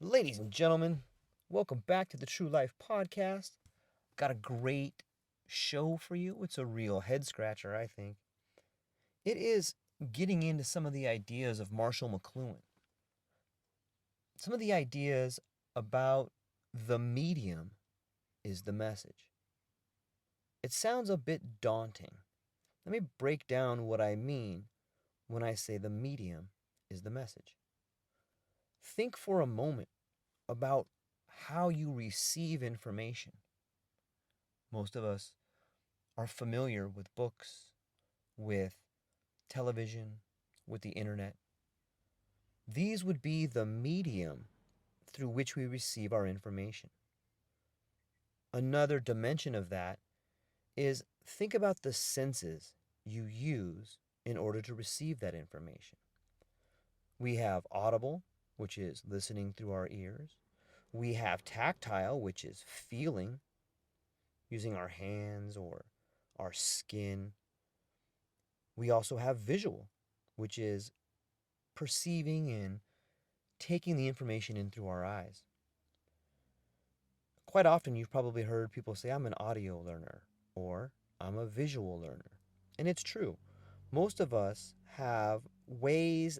Ladies and gentlemen, welcome back to the True Life Podcast. Got a great show for you. It's a real head scratcher, I think. It is getting into some of the ideas of Marshall McLuhan, some of the ideas about the medium is the message. It sounds a bit daunting. Let me break down what I mean when I say the medium is the message. Think for a moment about how you receive information. Most of us are familiar with books, with television, with the internet. These would be the medium through which we receive our information. Another dimension of that is think about the senses you use in order to receive that information. We have audible, which is listening through our ears. We have tactile, which is feeling, using our hands or our skin. We also have visual, which is perceiving and taking the information in through our eyes. Quite often, you've probably heard people say, I'm an audio learner, or I'm a visual learner. And it's true. Most of us have ways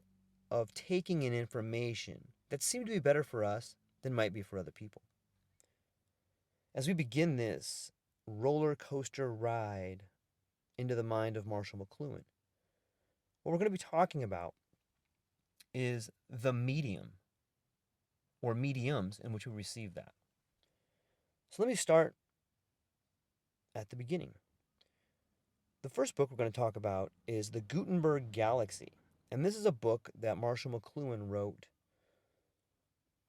of taking in information that seem to be better for us than might be for other people. As we begin this roller coaster ride into the mind of Marshall McLuhan, what we're going to be talking about is the medium or mediums in which we receive that. So let me start at the beginning. The first book we're going to talk about is the Gutenberg Galaxy. And this is a book that Marshall McLuhan wrote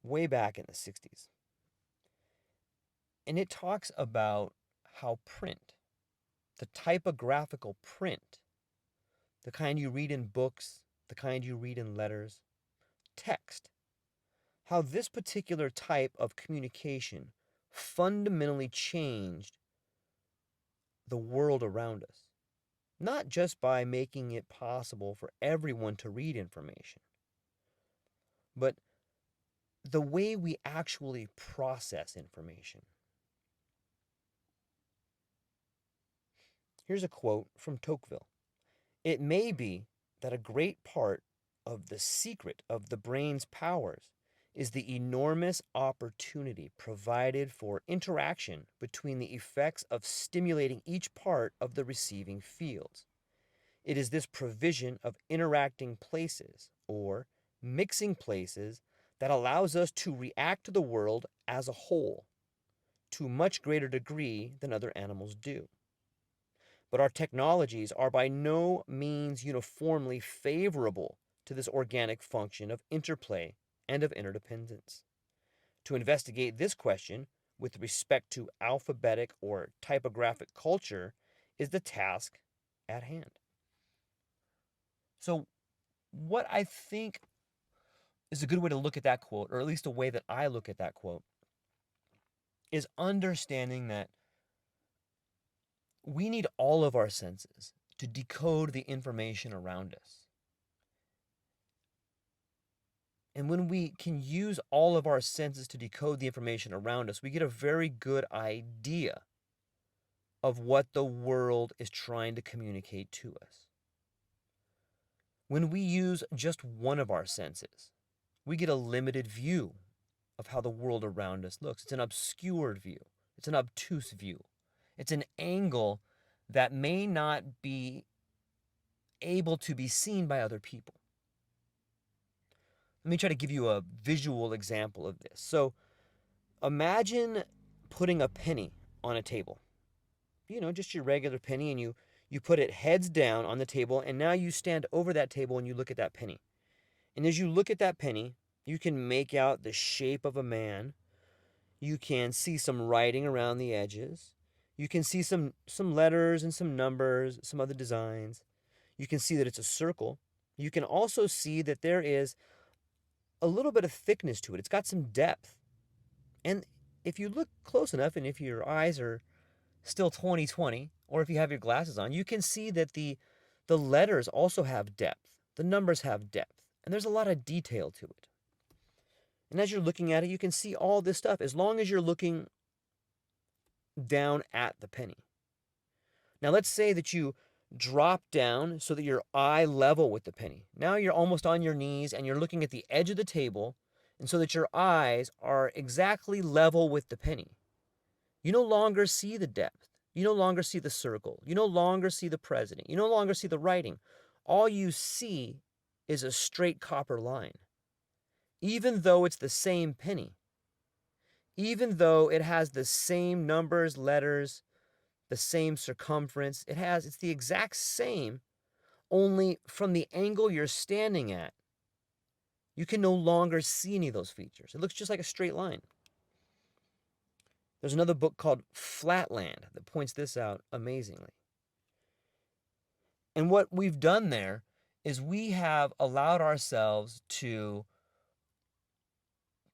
way back in the 60s. And it talks about how print, the typographical print, the kind you read in books, the kind you read in letters, text, how this particular type of communication fundamentally changed the world around us. Not just by making it possible for everyone to read information, but the way we actually process information. Here's a quote from Tocqueville. It may be that a great part of the secret of the brain's powers is the enormous opportunity provided for interaction between the effects of stimulating each part of the receiving fields. It is this provision of interacting places, or mixing places, that allows us to react to the world as a whole to a much greater degree than other animals do. But our technologies are by no means uniformly favorable to this organic function of interplay and of interdependence. To investigate this question with respect to alphabetic or typographic culture is the task at hand. So, what I think is a good way to look at that quote, or at least a way that I look at that quote, is understanding that we need all of our senses to decode the information around us. And when we can use all of our senses to decode the information around us, we get a very good idea of what the world is trying to communicate to us. When we use just one of our senses, we get a limited view of how the world around us looks. It's an obscured view. It's an obtuse view. It's an angle that may not be able to be seen by other people. Let me try to give you a visual example of this. So imagine putting a penny on a table. Just your regular penny, and you put it heads down on the table, and now you stand over that table and you look at that penny. And as you look at that penny, you can make out the shape of a man. You can see some writing around the edges. You can see some letters and some numbers, some other designs. You can see that it's a circle. You can also see that there is a little bit of thickness to it. It's got some depth. And if you look close enough, and if your eyes are still 20/20, or if you have your glasses on, you can see that the letters also have depth. The numbers have depth. And there's a lot of detail to it. And as you're looking at it, you can see all this stuff as long as you're looking down at the penny. Now, let's say that you drop down so that you're eye level with the penny. Now you're almost on your knees and you're looking at the edge of the table, and so that your eyes are exactly level with the penny. You no longer see the depth. You no longer see the circle. You no longer see the president. You no longer see the writing. All you see is a straight copper line. Even though it's the same penny, even though it has the same numbers, letters, the same circumference, it's the exact same, only from the angle you're standing at, you can no longer see any of those features. It looks just like a straight line. There's another book called Flatland that points this out amazingly. And what we've done there is we have allowed ourselves to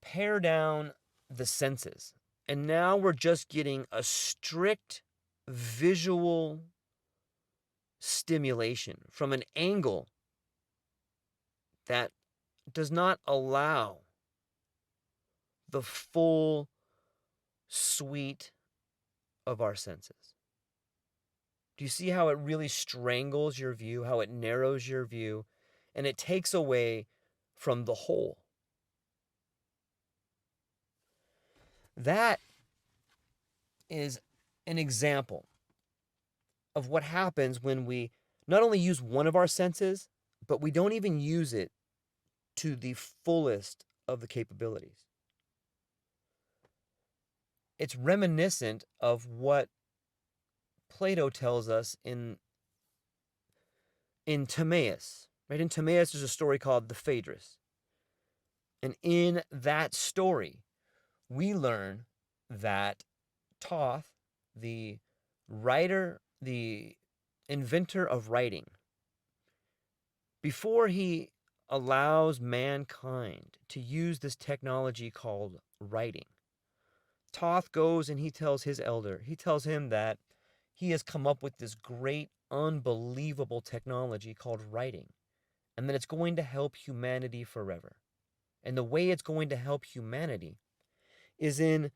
pare down the senses. And now we're just getting a strict visual stimulation from an angle that does not allow the full suite of our senses. Do you see how it really strangles your view, how it narrows your view, and it takes away from the whole? That is an example of what happens when we not only use one of our senses, but we don't even use it to the fullest of the capabilities. It's reminiscent of what Plato tells us in Timaeus. Right? In Timaeus, there's a story called the Phaedrus. And in that story, we learn that Thoth, the writer, the inventor of writing, before he allows mankind to use this technology called writing, Thoth goes and he tells his elder, he tells him that he has come up with this great, unbelievable technology called writing, and that it's going to help humanity forever. And the way it's going to help humanity is in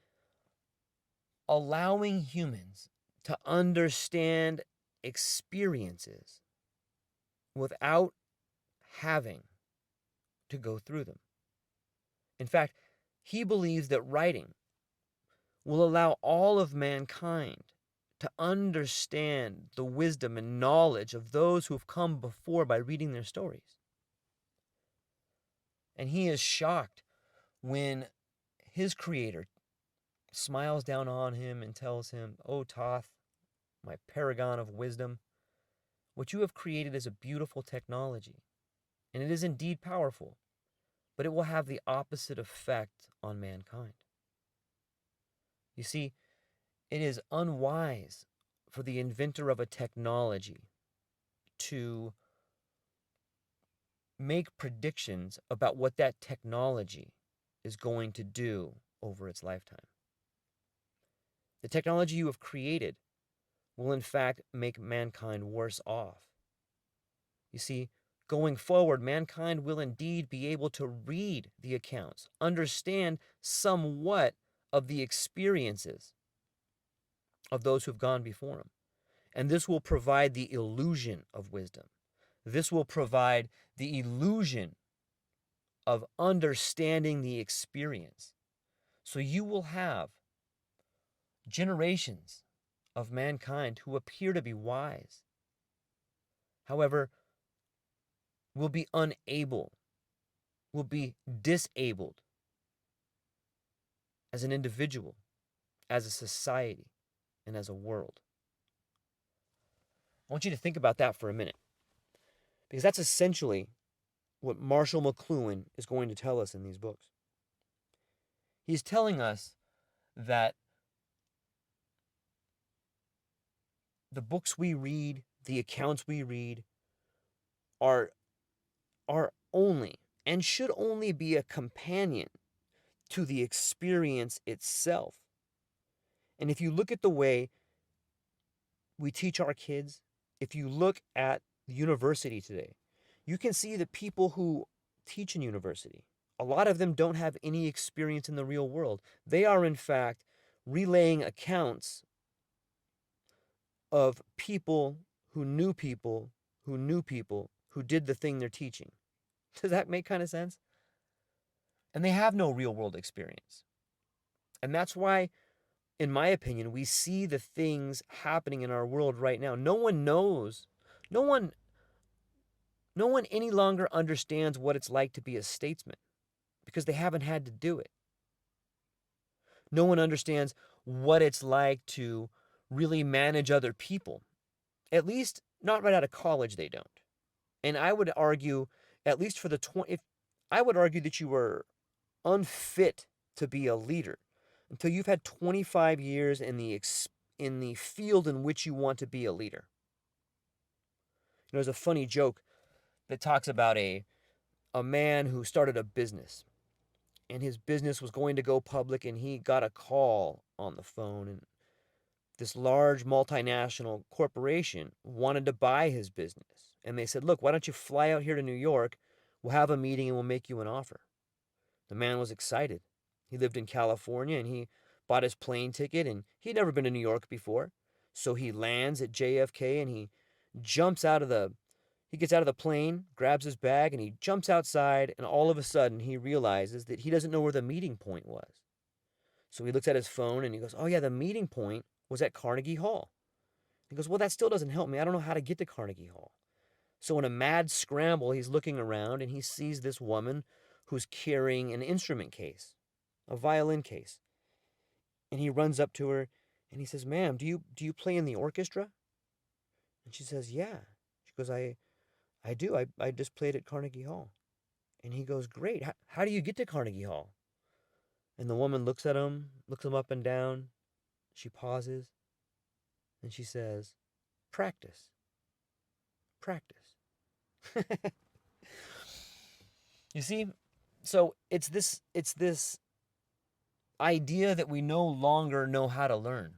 allowing humans to understand experiences without having to go through them. In fact, he believes that writing will allow all of mankind to understand the wisdom and knowledge of those who have come before by reading their stories. And he is shocked when his creator smiles down on him and tells him, "Oh, Thoth, my paragon of wisdom, what you have created is a beautiful technology, and it is indeed powerful, but it will have the opposite effect on mankind. You see, it is unwise for the inventor of a technology to make predictions about what that technology is going to do over its lifetime. The technology you have created will in fact make mankind worse off. You see, going forward, mankind will indeed be able to read the accounts, understand somewhat of the experiences of those who've gone before him. And this will provide the illusion of wisdom. This will provide the illusion of understanding the experience. So you will have generations of mankind who appear to be wise, however, will be unable, will be disabled as an individual, as a society, and as a world. I want you to think about that for a minute, because that's essentially what Marshall McLuhan is going to tell us in these books. He's telling us that the books we read, the accounts we read, are only and should only be a companion to the experience itself. And if you look at the way we teach our kids, if you look at the university today, you can see that people who teach in university A lot of them don't have any experience in the real world. They are, in fact, relaying accounts of people who knew people who knew people who did the thing they're teaching. Does that make kind of sense? And they have no real world experience. And that's why, in my opinion, we see the things happening in our world right now. No one knows. No one any longer understands what it's like to be a statesman because they haven't had to do it. No one understands what it's like to really manage other people. At least not right out of college they don't. And I would argue, at least for the I would argue that you were unfit to be a leader until you've had 25 years in the field in which you want to be a leader. There's a funny joke that talks about a man who started a business, and his business was going to go public, and he got a call on the phone, and this large multinational corporation wanted to buy his business. And they said, look, why don't you fly out here to New York? We'll have a meeting and we'll make you an offer. The man was excited. He lived in California and he bought his plane ticket, and he'd never been to New York before. So he lands at JFK and he gets out of the plane, grabs his bag, and he jumps outside, and all of a sudden he realizes that he doesn't know where the meeting point was. So he looks at his phone and he goes, oh yeah, the meeting point was at Carnegie Hall. He goes, well, that still doesn't help me. I don't know how to get to Carnegie Hall. So in a mad scramble, he's looking around and he sees this woman who's carrying an instrument case, a violin case. And he runs up to her and he says, ma'am, do you play in the orchestra? And she says, yeah. She goes, I do. I just played at Carnegie Hall. And he goes, great. How do you get to Carnegie Hall? And the woman looks at him, looks him up and down. She pauses and she says, practice. Practice. You see, so it's this idea that we no longer know how to learn.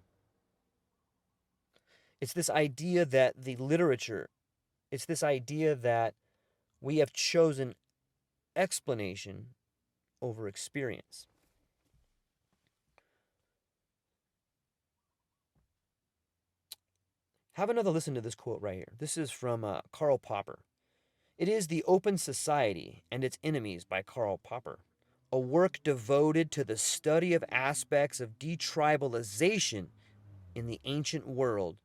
It's this idea that it's this idea that we have chosen explanation over experience. Have another listen to this quote right here. This is from Karl Popper. It is The Open Society and Its Enemies by Karl Popper, a work devoted to the study of aspects of detribalization in the ancient world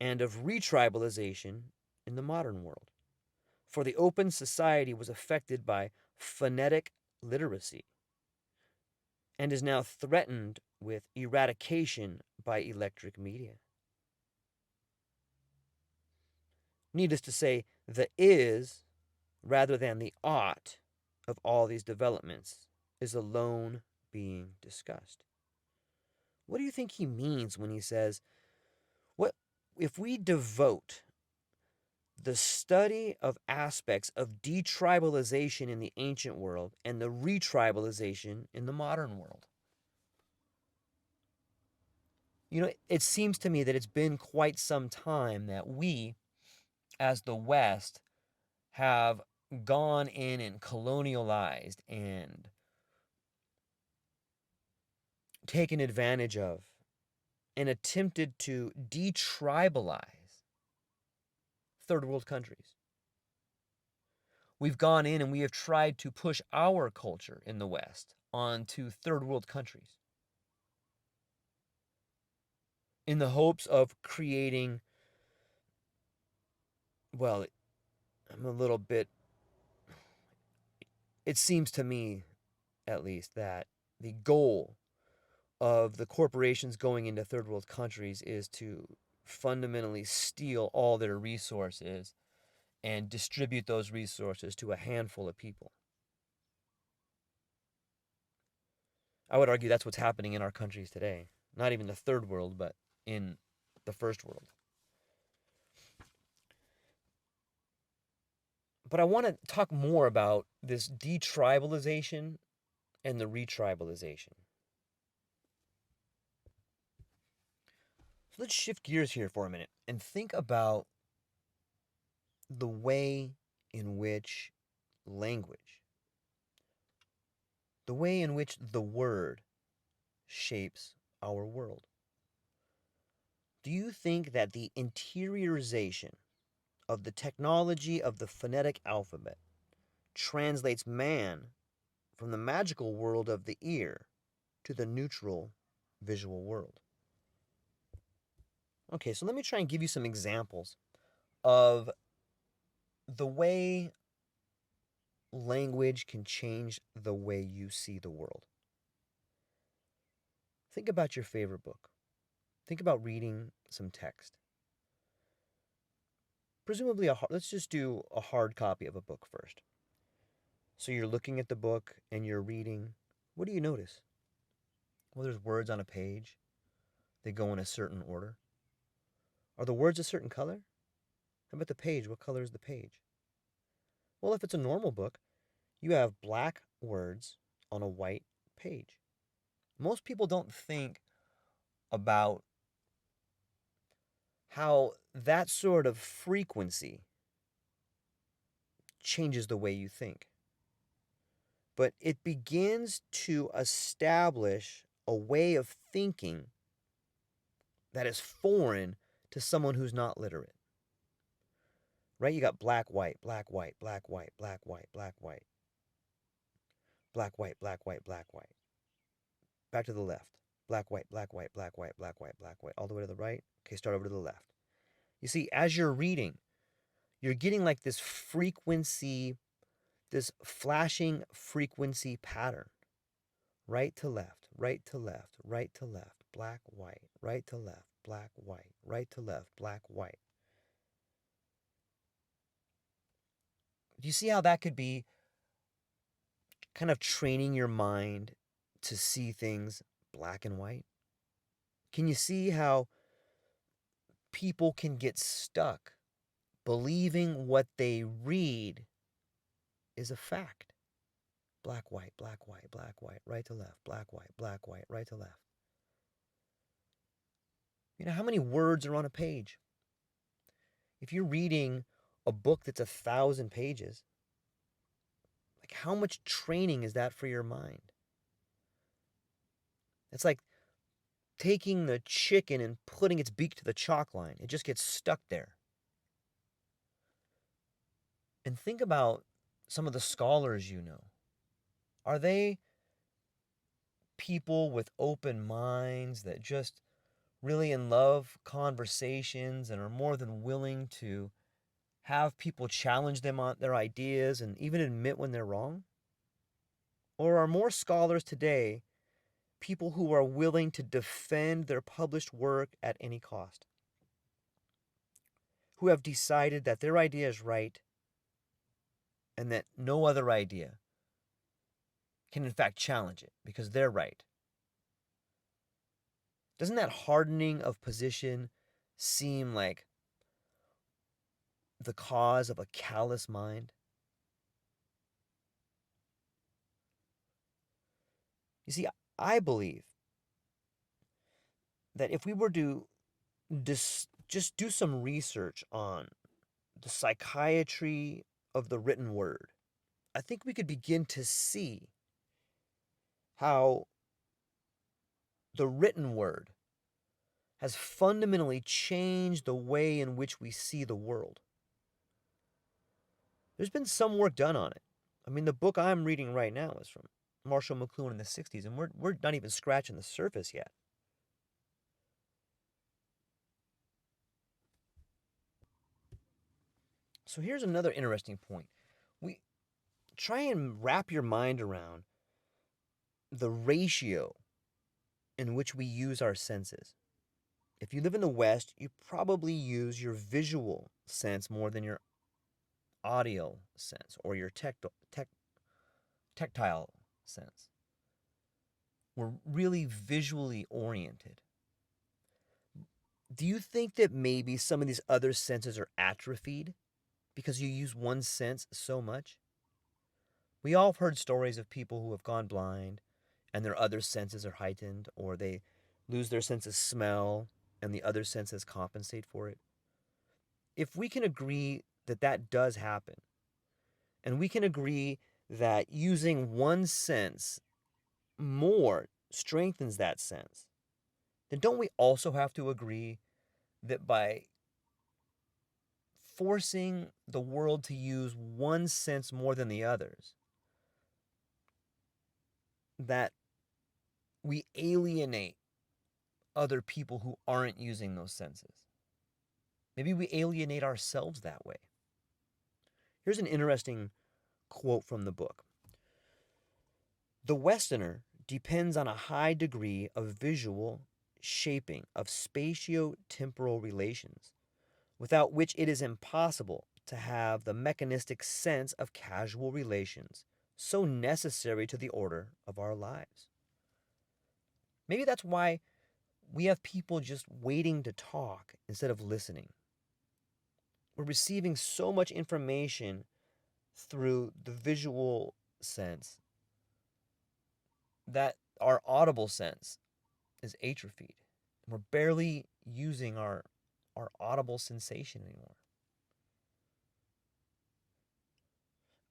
and of retribalization in the modern world. For the Open Society was affected by phonetic literacy and is now threatened with eradication by electric media. Needless to say, the is rather than the ought of all these developments is alone being discussed. What do you think he means when he says, what if we devote the study of aspects of detribalization in the ancient world and the retribalization in the modern world? It seems to me that it's been quite some time that we, as the West, have gone in and colonialized and taken advantage of and attempted to detribalize third world countries. We've gone in and we have tried to push our culture in the West onto third world countries in the hopes of creating, well, I'm a little bit, it seems to me at least that the goal of the corporations going into third world countries is to fundamentally steal all their resources and distribute those resources to a handful of people. I would argue that's what's happening in our countries today. Not even the third world, but in the first world. But I want to talk more about this detribalization and the retribalization. So let's shift gears here for a minute and think about the way in which language the way in which the word shapes our world. Do you think that the interiorization of the technology of the phonetic alphabet translates man from the magical world of the ear to the neutral visual world? Okay, so let me try and give you some examples of the way language can change the way you see the world. Think about your favorite book. Think about reading some text. Presumably, let's just do a hard copy of a book first. So you're looking at the book and you're reading. What do you notice? Well, there's words on a page. They go in a certain order. Are the words a certain color? How about the page? What color is the page? Well, if it's a normal book, you have black words on a white page. Most people don't think about how that sort of frequency changes the way you think. But it begins to establish a way of thinking that is foreign to someone who's not literate. Right? You got black, white, black, white, black, white, black, white, black, white, black, white, black, white, black, white. Back to the left. Black, white, black, white, black, white, black, white, black, white. All the way to the right. Okay, start over to the left. You see, as you're reading, you're getting like this frequency, this flashing frequency pattern. Right to left, right to left, right to left, black, white, right to left, black, white, right to left, black, white. Do you see how that could be kind of training your mind to see things black and white? Can you see how people can get stuck believing what they read is a fact? Black, white, black, white, black, white, right to left, black, white, right to left. You know, how many words are on a page? If you're reading a book that's 1,000 pages, like how much training is that for your mind? It's like taking the chicken and putting its beak to the chalk line. It just gets stuck there. And think about some of the scholars you know. Are they people with open minds that just really in love conversations and are more than willing to have people challenge them on their ideas and even admit when they're wrong? Or are more scholars today people who are willing to defend their published work at any cost, who have decided that their idea is right and that no other idea can in fact challenge it because they're right? Doesn't that hardening of position seem like the cause of a callous mind? You see, I believe that if we were to just do some research on the psychiatry of the written word, I think we could begin to see how the written word has fundamentally changed the way in which we see the world. There's been some work done on it. I mean, the book I'm reading right now is from Marshall McLuhan in the 60s, and we're not even scratching the surface yet. So here's another interesting point. We try and wrap your mind around the ratio in which we use our senses. If you live in the West, you probably use your visual sense more than your audio sense or your tactile sense. We're really visually oriented. Do you think that maybe some of these other senses are atrophied because you use one sense so much? We all have heard stories of people who have gone blind and their other senses are heightened, or they lose their sense of smell and the other senses compensate for it. If we can agree that that does happen, and we can agree that using one sense more strengthens that sense, then don't we also have to agree that by forcing the world to use one sense more than the others, that we alienate other people who aren't using those senses? Maybe we alienate ourselves that way. Here's an interesting quote from the book. The Westerner depends on a high degree of visual shaping of spatio-temporal relations, without which it is impossible to have the mechanistic sense of casual relations so necessary to the order of our lives. Maybe that's why we have people just waiting to talk instead of listening. We're receiving so much information through the visual sense that our audible sense is atrophied. We're barely using our audible sensation anymore.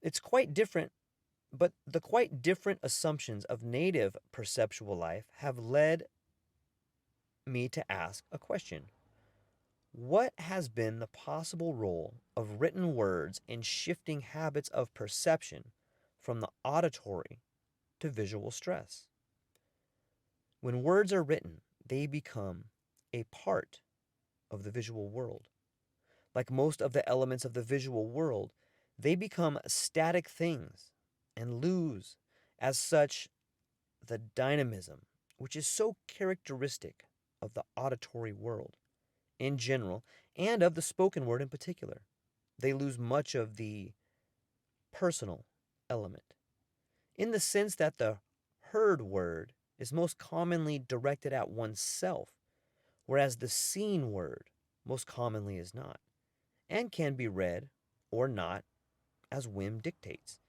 It's quite different, but the quite different assumptions of native perceptual life have led me to ask a question. What has been the possible role of written words in shifting habits of perception from the auditory to visual stress? When words are written, they become a part of the visual world. Like most of the elements of the visual world, they become static things and lose, as such, the dynamism which is so characteristic of the auditory world in general and of the spoken word in particular. They lose much of the personal element, in the sense that the heard word is most commonly directed at oneself, whereas the seen word most commonly is not, and can be read or not as whim dictates.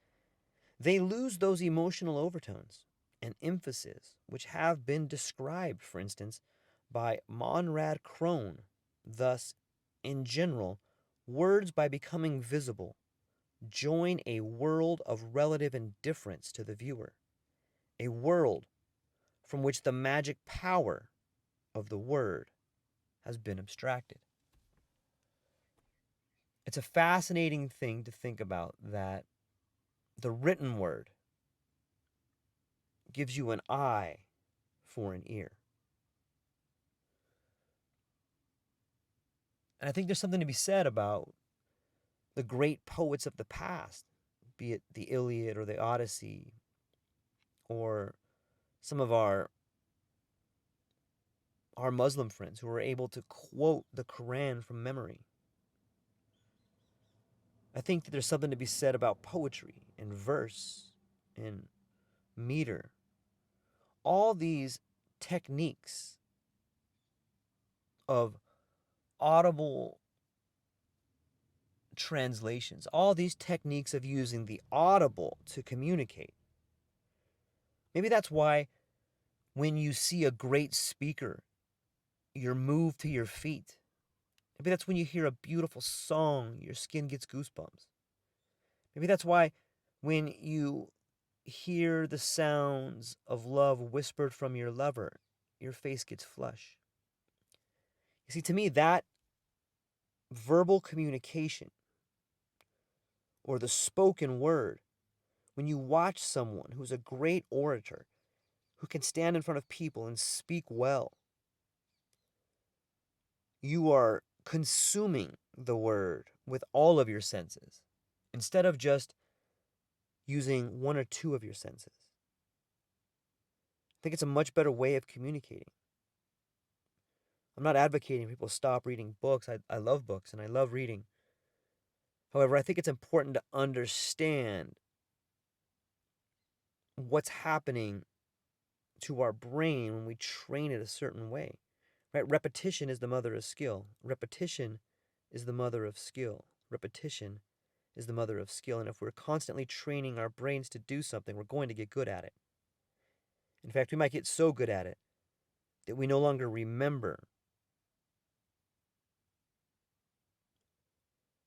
They lose those emotional overtones and emphasis which have been described, for instance, by Monrad Krohn. Thus, in general, words, by becoming visible, join a world of relative indifference to the viewer, a world from which the magic power of the word has been abstracted. It's a fascinating thing to think about, that the written word gives you an eye for an ear. And I think there's something to be said about the great poets of the past, be it the Iliad or the Odyssey, or some of our Muslim friends who are able to quote the Quran from memory. I think that there's something to be said about poetry and verse and meter. All these techniques of audible translations, all these techniques of using the audible to communicate. Maybe that's why when you see a great speaker, you're moved to your feet. Maybe that's when you hear a beautiful song, your skin gets goosebumps. Maybe that's why when you hear the sounds of love whispered from your lover, your face gets flush. You see, to me, that verbal communication or the spoken word, when you watch someone who's a great orator, who can stand in front of people and speak well, you are consuming the word with all of your senses instead of just using one or two of your senses. I think it's a much better way of communicating. I'm not advocating people stop reading books. I love books and I love reading. However, I think it's important to understand what's happening to our brain when we train it a certain way. Right? Repetition is the mother of skill. Repetition is the mother of skill. Repetition is the mother of skill. And if we're constantly training our brains to do something, we're going to get good at it. In fact, we might get so good at it that we no longer remember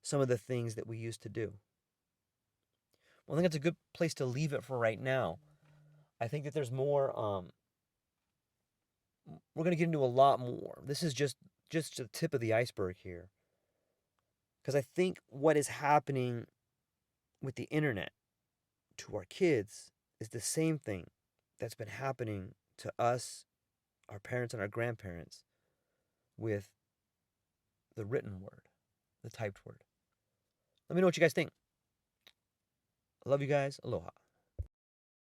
some of the things that we used to do. Well, I think that's a good place to leave it for right now. I think that there's more. We're gonna get into a lot more. This is just the tip of the iceberg here, because I think what is happening with the internet to our kids is the same thing that's been happening to us, our parents, and our grandparents with the written word, the typed word. Let me know what you guys think. I love you guys. Aloha.